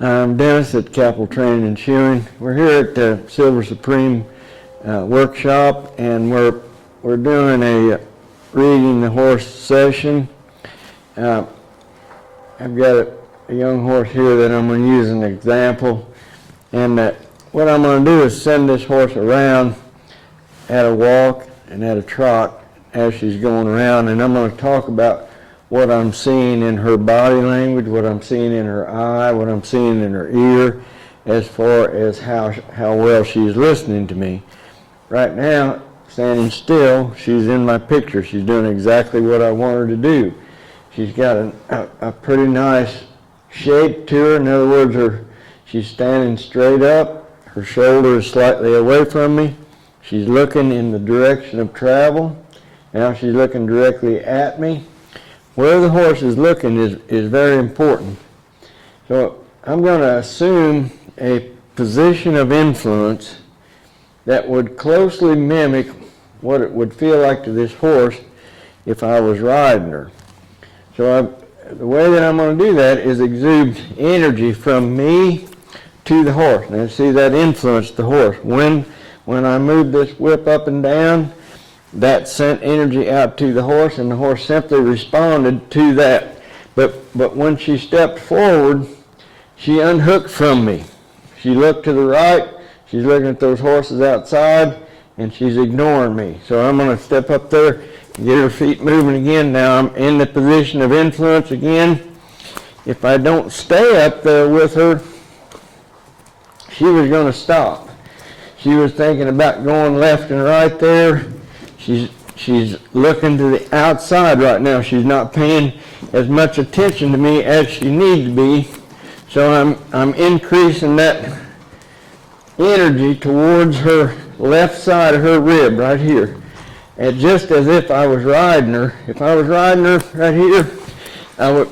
I'm Dennis at Cappel Training and Shoeing. We're here at the Silver Supreme workshop, and we're doing a reading the horse session. I've got a young horse here that I'm going to use as an example, and what I'm going to do is send this horse around at a walk and at a trot as she's going around, and I'm going to talk about what I'm seeing in her body language, what I'm seeing in her eye, what I'm seeing in her ear, as far as how well she's listening to me. Right now, standing still, she's in my picture. She's doing exactly what I want her to do. She's got a pretty nice shape to her. In other words, she's standing straight up. Her shoulder is slightly away from me. She's looking in the direction of travel. Now she's looking directly at me. Where the horse is looking is very important. So I'm going to assume a position of influence that would closely mimic what it would feel like to this horse if I was riding her. So the way that I'm going to do that is exude energy from me to the horse. Now see, that influenced the horse. When I moved this whip up and down, that sent energy out to the horse, and the horse simply responded to that. But when she stepped forward, she unhooked from me. She looked to the right, she's looking at those horses outside, and she's ignoring me. So I'm going to step up there and get her feet moving again. Now I'm in the position of influence again. If I don't stay up there with her, she was going to stop. She was thinking about going left and right there. She's looking to the outside right now. She's not paying as much attention to me as she needs to be. So I'm increasing that energy towards her left side of her rib right here. And just as if I was riding her. If I was riding her right here,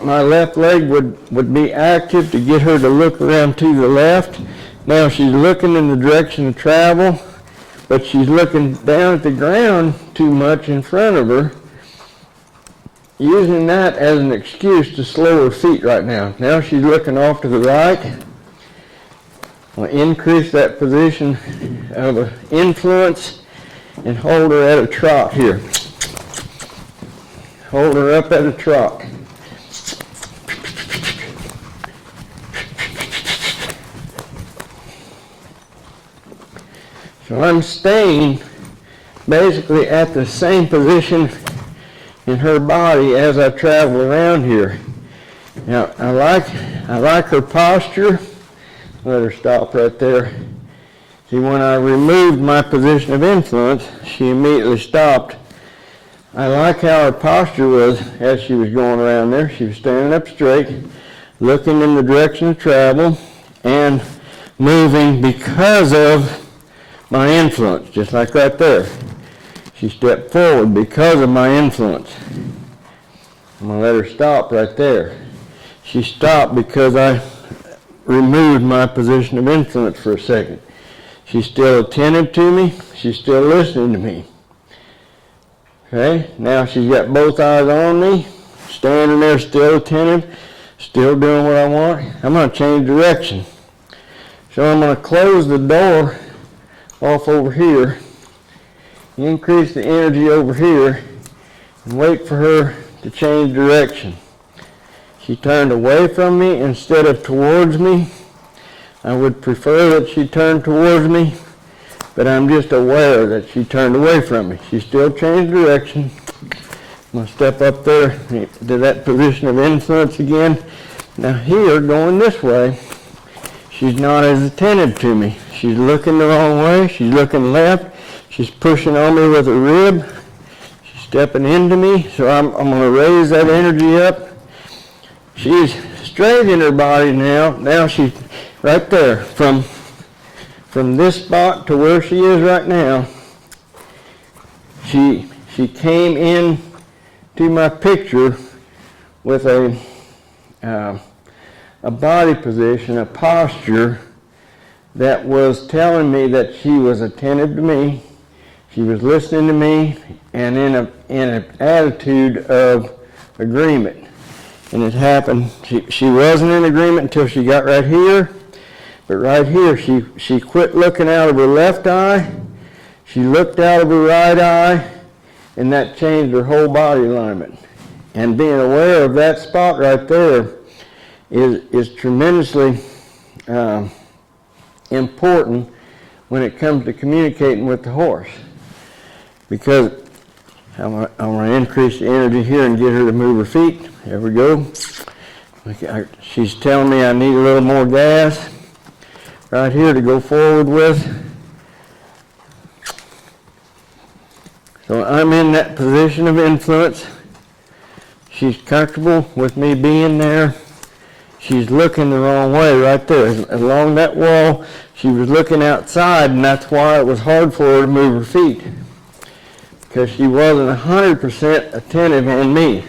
my left leg would be active to get her to look around to the left. Now she's looking in the direction of travel, but she's looking down at the ground too much in front of her, using that as an excuse to slow her feet right now. Now she's looking off to the right. I'll increase that position of influence and hold her at a trot here. Hold her up at a trot. So I'm staying basically at the same position in her body as I travel around here. Now I like her posture. Let her stop right there. See, when I removed my position of influence, she immediately stopped. I like how her posture was as she was going around there. She was standing up straight, looking in the direction of travel, and moving because of my influence, just like right there. She stepped forward because of my influence. I'm going to let her stop right there. She stopped because I removed my position of influence for a second. She's still attentive to me. She's still listening to me. Okay, now she's got both eyes on me, standing there still attentive, still doing what I want. I'm going to change direction. So I'm going to close the door off over here, increase the energy over here, and wait for her to change direction. She turned away from me instead of towards me. I would prefer that she turned towards me, but I'm just aware that she turned away from me. She still changed direction. I'm going to step up there to that position of influence again. Now here, going this way, she's not as attentive to me. She's looking the wrong way. She's looking left. She's pushing on me with her rib. She's stepping into me, so I'm going to raise that energy up. She's straight in her body now. Now she's right there. From this spot to where she is right now, she came in to my picture with a body position, a posture that was telling me that she was attentive to me, she was listening to me, and in an attitude of agreement. And it happened, she wasn't in agreement until she got right here, but right here she quit looking out of her left eye, she looked out of her right eye, and that changed her whole body alignment. And being aware of that spot right there is tremendously important when it comes to communicating with the horse. Because I'm going to increase the energy here and get her to move her feet. There we go. She's telling me I need a little more gas right here to go forward with. So I'm in that position of influence. She's comfortable with me being there. She's looking the wrong way right there. Along that wall, she was looking outside, and that's why it was hard for her to move her feet, because she wasn't 100% attentive on me.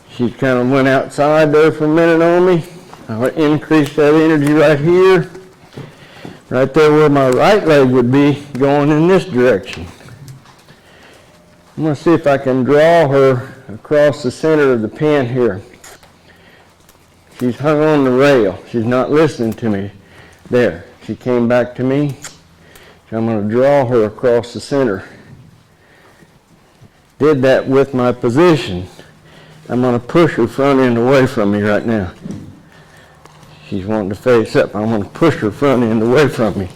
She kind of went outside there for a minute on me. I increased that energy right here, right there where my right leg would be, going in this direction. I'm going to see if I can draw her across the center of the pen here. She's hung on the rail. She's not listening to me. There. She came back to me. So I'm going to draw her across the center. Did that with my position. I'm going to push her front end away from me right now. She's wanting to face up. I'm going to push her front end away from me.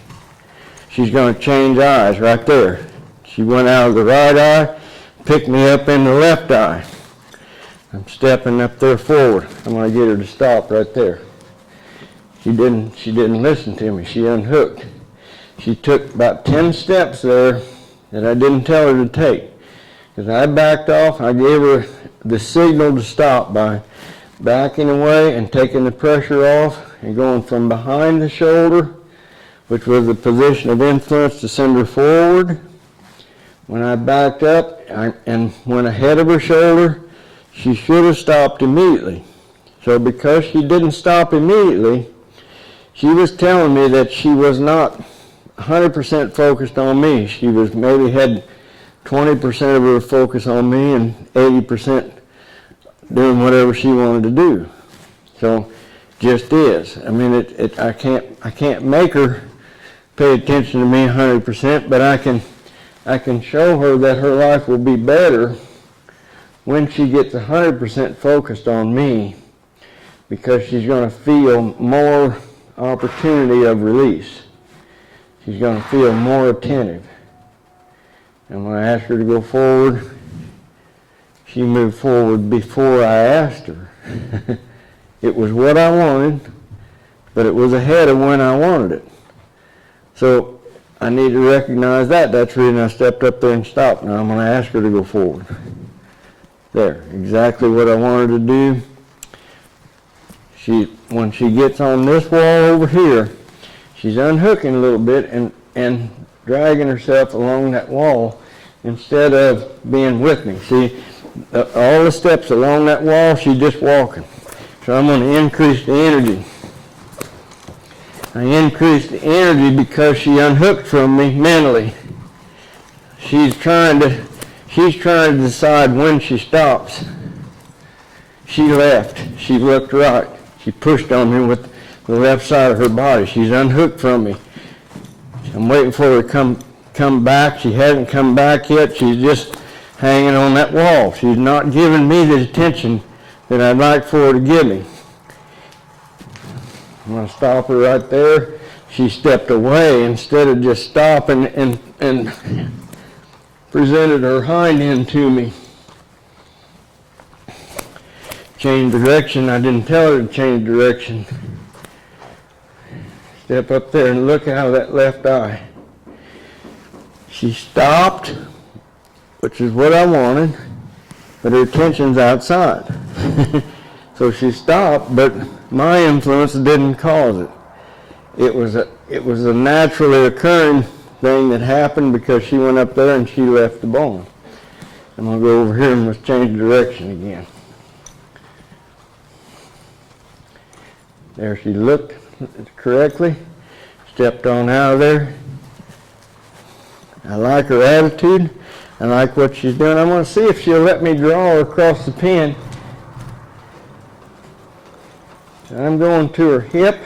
She's going to change eyes right there. She went out of the right eye, picked me up in the left eye. I'm stepping up there forward. I'm going to get her to stop right there. She didn't listen to me. She unhooked. She took about 10 steps there that I didn't tell her to take. Because I backed off, I gave her the signal to stop by backing away and taking the pressure off and going from behind the shoulder, which was the position of influence, to send her forward. When I backed up and went ahead of her shoulder, she should have stopped immediately. So because she didn't stop immediately, she was telling me that she was not 100% focused on me. She was maybe had 20% of her focus on me and 80% doing whatever she wanted to do. So just is. I mean, I can't make her pay attention to me 100%, but I can show her that her life will be better when she gets 100% focused on me, because she's going to feel more opportunity of release. She's going to feel more attentive. And when I asked her to go forward, she moved forward before I asked her. It was what I wanted, but it was ahead of when I wanted it. So I need to recognize that. That's the reason I stepped up there and stopped. Now I'm going to ask her to go forward. There, exactly what I wanted to do. When she gets on this wall over here, she's unhooking a little bit and dragging herself along that wall instead of being with me. See, all the steps along that wall, she's just walking. So I'm going to increase the energy. I increased the energy because she unhooked from me mentally. She's trying to decide when she stops. She left. She looked right. She pushed on me with the left side of her body. She's unhooked from me. I'm waiting for her to come back. She hasn't come back yet. She's just hanging on that wall. She's not giving me the attention that I'd like for her to give me. I'm going to stop her right there. She stepped away instead of just stopping and presented her hind end to me. Change direction. I didn't tell her to change direction. Step up there and look out of that left eye. She stopped, which is what I wanted, but her attention's outside. So she stopped, but my influence didn't cause it. It was a naturally occurring thing that happened because she went up there and she left the barn. I'm going to go over here and let's change direction again. There she looked correctly, stepped on out of there. I like her attitude. I like what she's doing. I'm going to see if she'll let me draw her across the pen So I'm going to her hip,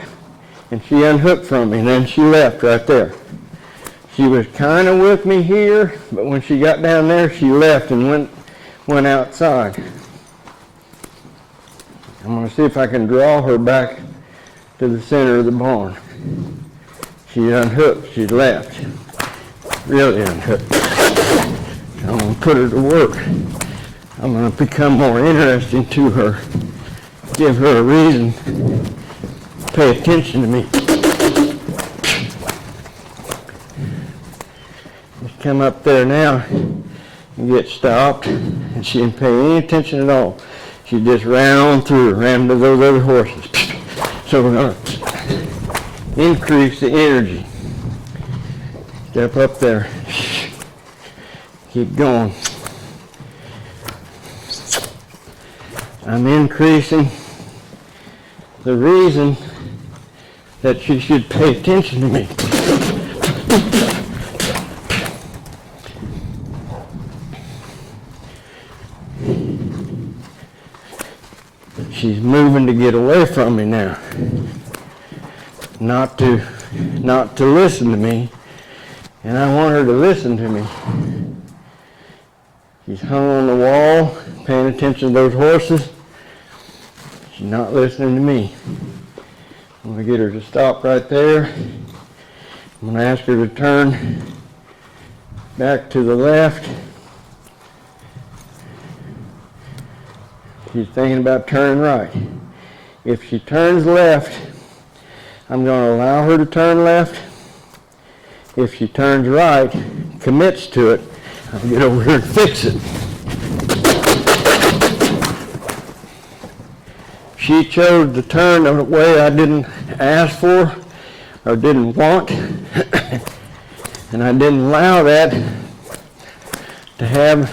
and she unhooked from me, and then she left right there. She was kind of with me here, but when she got down there, she left and went outside. I'm going to see if I can draw her back to the center of the barn. She unhooked. She left. Really unhooked. I'm going to put her to work. I'm going to become more interesting to her. Give her a reason to pay attention to me. Just come up there now and get stopped, and she didn't pay any attention at all. She just ran on through, ran to those other horses. So we're going to increase the energy. Step up there. Keep going. I'm increasing the reason that she should pay attention to me. She's moving to get away from me now. Not to listen to me, and I want her to listen to me. She's hung on the wall, paying attention to those horses. She's not listening to me. I'm going to get her to stop right there. I'm going to ask her to turn back to the left. She's thinking about turning right. If she turns left, I'm going to allow her to turn left. If she turns right, commits to it, I'll get over here and fix it. She chose to turn the way I didn't ask for or didn't want, and I didn't allow that to have,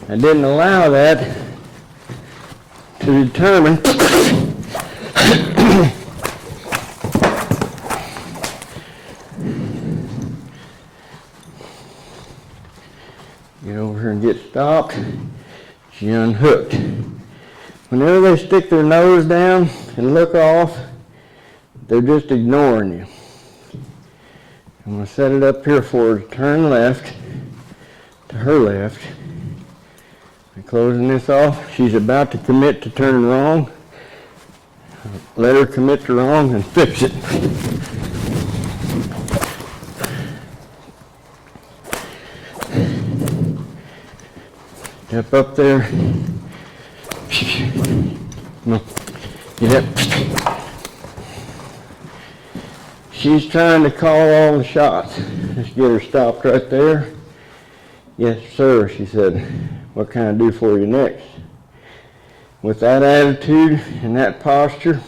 I didn't allow that to determine get over here and get stopped. She unhooked. Whenever they stick their nose down and look off, they're just ignoring you. I'm going to set it up here for her to turn left, to her left. I'm closing this off. She's about to commit to turning wrong. Let her commit to wrong and fix it. Step up there. Yep. She's trying to call all the shots. Let's get her stopped right there. Yes, sir, she said. What can I do for you next? With that attitude and that posture,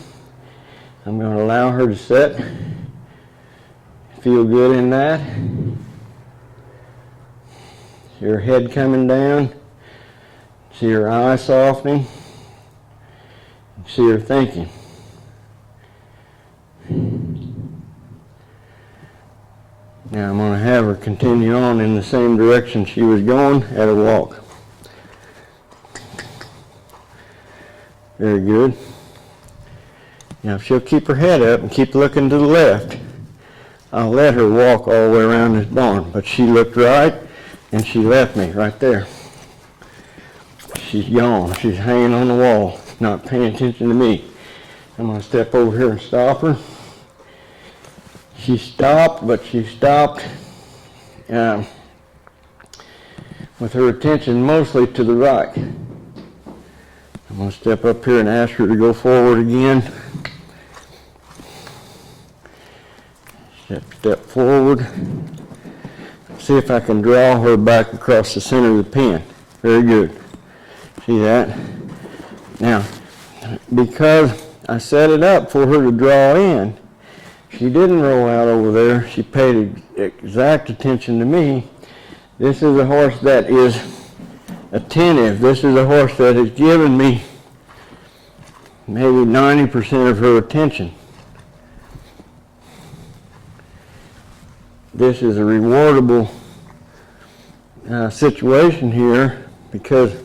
I'm going to allow her to sit. Feel good in that. See her head coming down. See her eyes softening. See her thinking. Now I'm going to have her continue on in the same direction she was going at a walk. Very good. Now if she'll keep her head up and keep looking to the left, I'll let her walk all the way around this barn. But she looked right and she left me right there. She's gone. She's hanging on the wall, not paying attention to me. I'm going to step over here and stop her. She stopped, but she stopped with her attention mostly to the right. I'm going to step up here and ask her to go forward again. Step forward. See if I can draw her back across the center of the pen. Very good. See that? Now, because I set it up for her to draw in, she didn't roll out over there. She paid exact attention to me. This is a horse that is attentive. This is a horse that has given me maybe 90% of her attention. This is a rewardable situation here because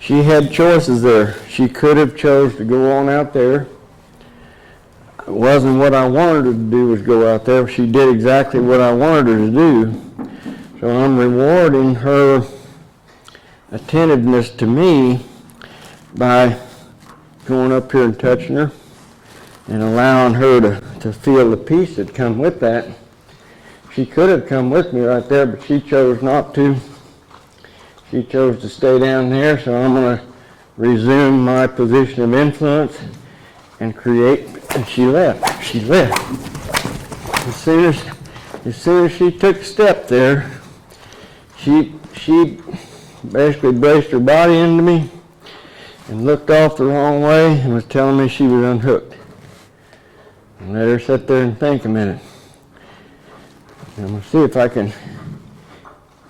She had choices there. She could have chose to go on out there. It wasn't what I wanted her to do was go out there. She did exactly what I wanted her to do. So I'm rewarding her attentiveness to me by going up here and touching her and allowing her to feel the peace that come with that. She could have come with me right there, but she chose not to. She chose to stay down there, so I'm going to resume my position of influence and create, and she left. She left. As soon as she took a step there, she basically braced her body into me and looked off the wrong way and was telling me she was unhooked. And let her sit there and think a minute. And I'm going to see if I can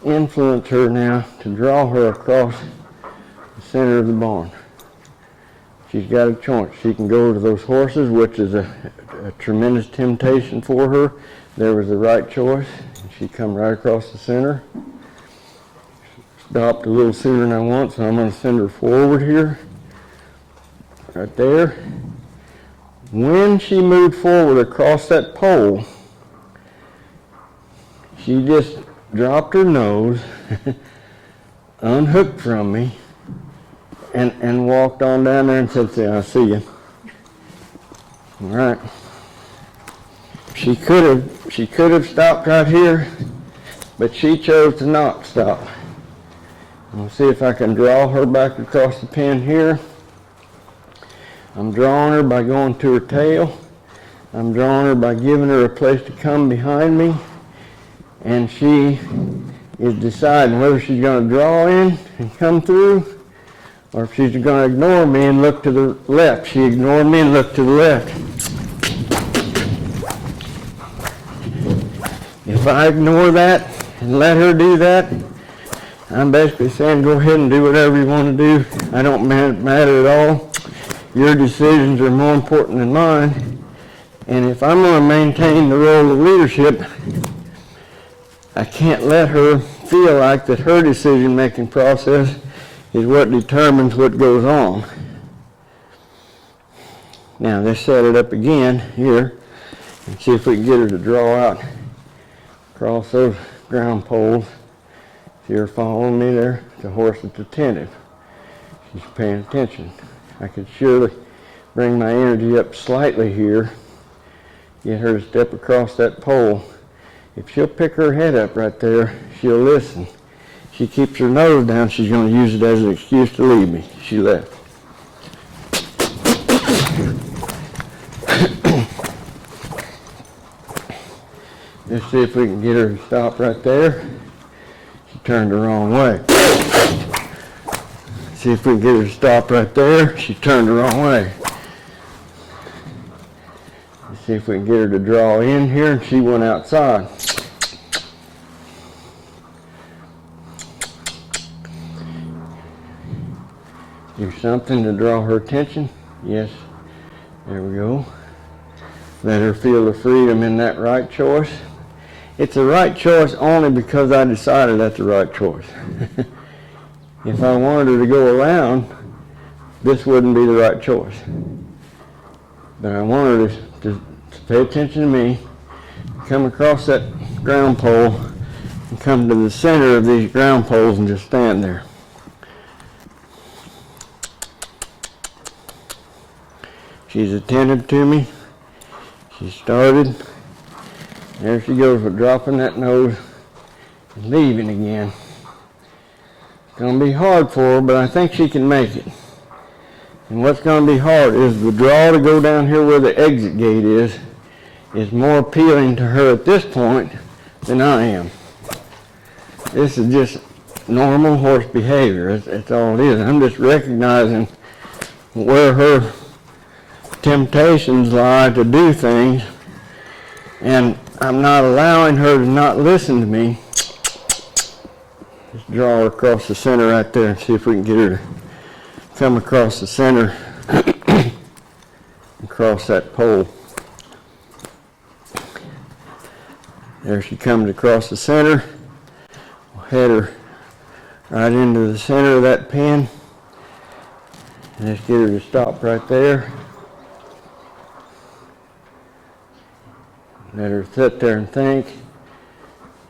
influence her now to draw her across the center of the barn. She's got a choice. She can go to those horses, which is a tremendous temptation for her. There was the right choice. She come right across the center. Stopped a little sooner than I want, so I'm going to send her forward here. Right there. When she moved forward across that pole, she just dropped her nose, unhooked from me, and walked on down there and said, "See, I see you." All right. She could have stopped right here, but she chose to not stop. We'll see if I can draw her back across the pen here. I'm drawing her by going to her tail. I'm drawing her by giving her a place to come behind me. And she is deciding whether she's going to draw in and come through, or if she's going to ignore me and look to the left. She ignored me and looked to the left. If I ignore that and let her do that, I'm basically saying go ahead and do whatever you want to do. I don't matter at all. Your decisions are more important than mine. And if I'm going to maintain the role of leadership, I can't let her feel like that her decision-making process is what determines what goes on. Now, let's set it up again here and see if we can get her to draw out across those ground poles. See her following me there? The horse is attentive. She's paying attention. I could surely bring my energy up slightly here, get her to step across that pole. If she'll pick her head up right there, she'll listen. She keeps her nose down, she's going to use it as an excuse to leave me. She left. Let's see if we can get her to stop right there. She turned the wrong way. See if we can get her to stop right there. She turned the wrong way. Let's see if we can get her to draw in here, and she went outside. Do something to draw her attention. Yes. There we go. Let her feel the freedom in that right choice. It's the right choice only because I decided that's the right choice. If I wanted her to go around, this wouldn't be the right choice. But I wanted her to pay attention to me, come across that ground pole, and come to the center of these ground poles and just stand there. She's attentive to me. She started. There she goes with dropping that nose and leaving again. It's going to be hard for her, but I think she can make it. And what's going to be hard is the draw to go down here where the exit gate is more appealing to her at this point than I am. This is just normal horse behavior. That's all it is. I'm just recognizing where her temptations lie to do things, and I'm not allowing her to not listen to me. Just draw her across the center right there and see if we can get her to come across the center and cross that pole. There she comes across the center. We'll head her right into the center of that pen. Just get her to stop right there. Let her sit there and think.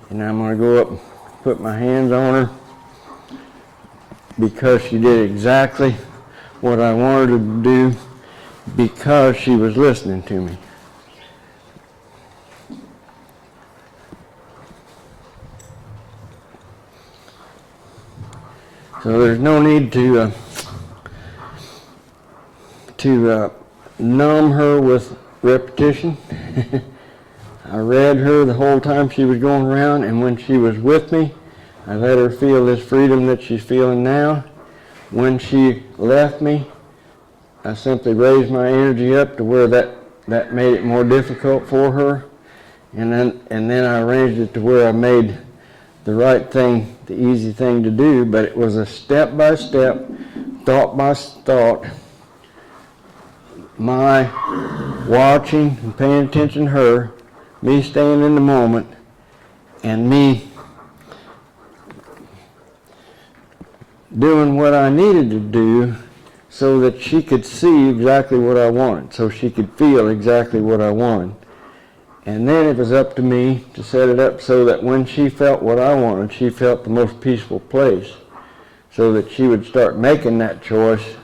And I'm going to go up and put my hands on her because she did exactly what I wanted her to do because she was listening to me. So there's no need to numb her with repetition. I read her the whole time she was going around, and when she was with me, I let her feel this freedom that she's feeling now. When she left me, I simply raised my energy up to where that made it more difficult for her, and then I arranged it to where I made the right thing, the easy thing to do, but it was a step-by-step, thought-by-thought, my watching and paying attention to her, me staying in the moment, and me doing what I needed to do so that she could see exactly what I wanted, so she could feel exactly what I wanted. And then it was up to me to set it up so that when she felt what I wanted, she felt the most peaceful place, so that she would start making that choice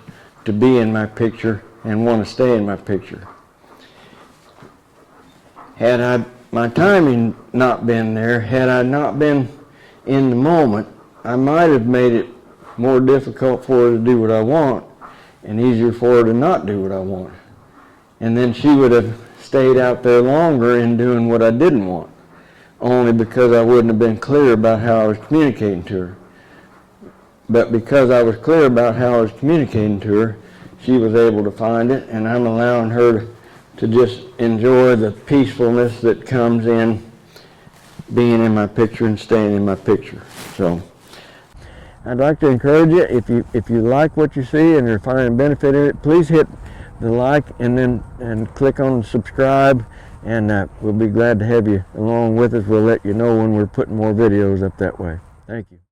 to be in my picture and want to stay in my picture. Had my timing not been there, had I not been in the moment, I might have made it more difficult for her to do what I want and easier for her to not do what I want. And then she would have stayed out there longer in doing what I didn't want, only because I wouldn't have been clear about how I was communicating to her. But because I was clear about how I was communicating to her, she was able to find it, and I'm allowing her to just enjoy the peacefulness that comes in being in my picture and staying in my picture. So I'd like to encourage you, if you like what you see and you're finding benefit in it, please hit the like and click on subscribe, and we'll be glad to have you along with us. We'll let you know when we're putting more videos up that way. Thank you.